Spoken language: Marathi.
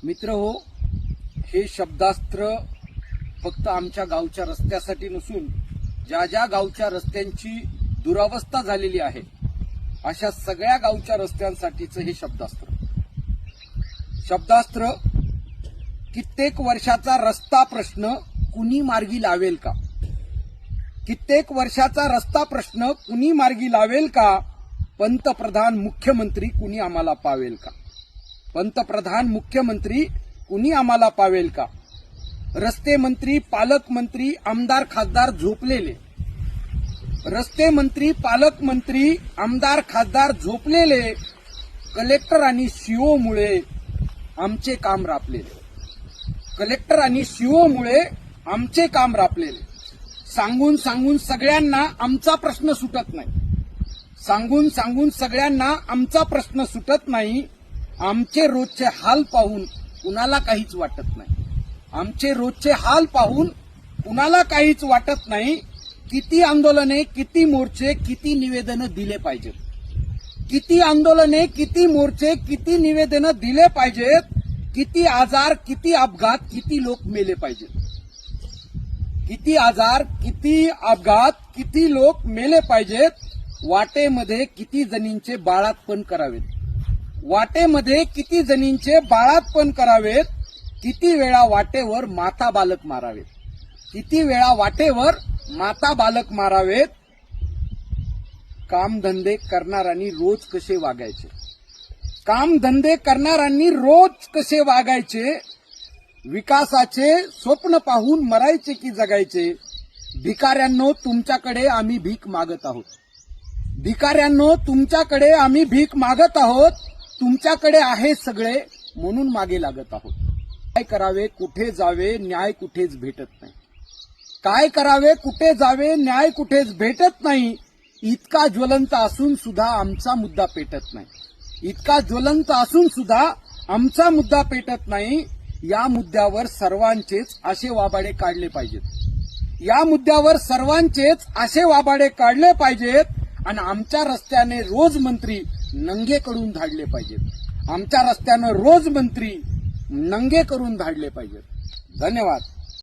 मित्र हो, हे शब्दास्त्र फक्त आमच्या गावच्या रस्त्यासाठी नसून ज्या ज्या गावच्या रस्त्यांची दुरावस्था झालेली आहे अशा सगळ्या गावच्या रस्त्यांसाठीचं हे शब्दास्त्र कित्येक वर्षाचा रस्ता प्रश्न कुणी मार्गी लावेल का? कित्येक वर्षाचा रस्ता प्रश्न कुणी मार्गी लावेल का? पंतप्रधान मुख्यमंत्री कुणी आम्हाला पावेल का? पंतप्रधान मुख्यमंत्री कुणी आम्हाला पावेल का? रस्ते मंत्री, पालकमंत्री, आमदार, खासदार झोपलेले, रस्ते मंत्री, पालकमंत्री, आमदार, खासदार झोपलेले, कलेक्टर आणि सीओ मुळे आमचे काम राबलेले, कलेक्टर आणि सीओ मुळे आमचे काम राबलेले. सांगून सांगून सगळ्यांना आमचा प्रश्न सुटत नाही, सांगून सांगून सगळ्यांना आमचा प्रश्न सुटत नाही. आमचे रोजचे हाल पाहून कुणाला काहीच वाटत नाही, आमचे रोजचे हाल पाहून कुणाला काहीच वाटत नाही. किती आंदोलने, किती मोर्चे, किती निवेदनं दिले पाहिजेत, किती आंदोलने, किती मोर्चे, किती निवेदनं दिले पाहिजेत, किती आजार, किती अपघात, किती लोक मेले पाहिजेत, किती आजार, किती अपघात, किती लोक मेले पाहिजेत. वाटेमध्ये किती जणींचे बाळातपण करावेत, वाटेमध्ये किती जणींचे बाळातपण करावेत, किती वेळा वाटेवर माता बालक मारावेत, किती वेळा वाटेवर माता बालक मारावेत. कामधंदे करणाऱ्यांनी रोज कसे वागायचे, कामधंदे करणाऱ्यांनी रोज कसे वागायचे, विकासाचे स्वप्न पाहून मरायचे की जगायचे. भिकाऱ्यांनो, तुमच्याकडे आम्ही भीक मागत आहोत, भिकाऱ्यांनो, तुमच्याकडे आम्ही भीक मागत आहोत. तुमच्याकडे आहे सगळे म्हणून मागे लागत आहोत. काय करावे, कुठे जावे, न्याय कुठेच भेटत नाही. काय करावे, कुठे जावे, न्याय कुठेच भेटत नाही. इतका ज्वलंत असून सुद्धा आमचा मुद्दा पेटत नाही, इतका ज्वलंत असून सुद्धा आमचा मुद्दा पेटत नाही. या मुद्द्यावर सर्वांचेच असे वाबाडे काढले पाहिजेत, या मुद्द्यावर सर्वांचेच असे वाबाडे काढले पाहिजेत. आणि आमच्या रस्त्याने रोज मंत्री नंगे करून धाडले पाहिजेत, आमच्या रस्त्यानं रोज मंत्री नंगे करून धाडले पाहिजेत. धन्यवाद.